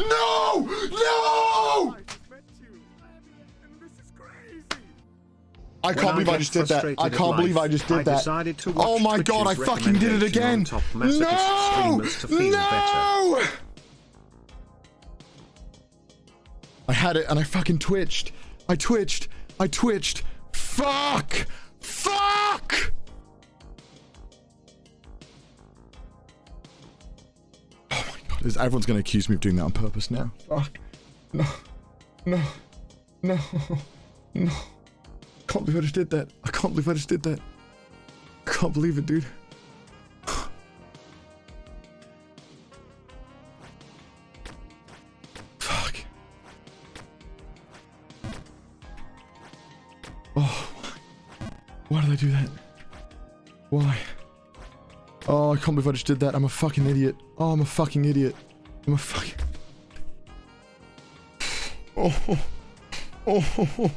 No! No! I can't believe I just did that. I can't believe I just did that. Oh my god, I fucking did it again. No! No! I had it and I fucking twitched. I twitched. I twitched. Fuck! Fuck! Oh my god, everyone's gonna accuse me of doing that on purpose now. Fuck. No. No. No. No. I can't believe I just did that. I can't believe I just did that. I can't believe it, dude. Fuck. Oh. Why did I do that? Why? Oh, I can't believe I just did that. I'm a fucking idiot. Oh, I'm a fucking idiot. I'm a fucking... Oh. Oh.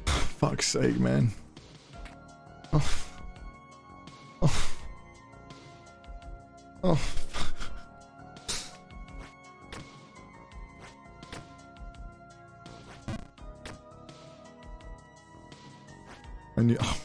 Fuck's sake, man. Oh. Oh. Oh. I knew... Oh.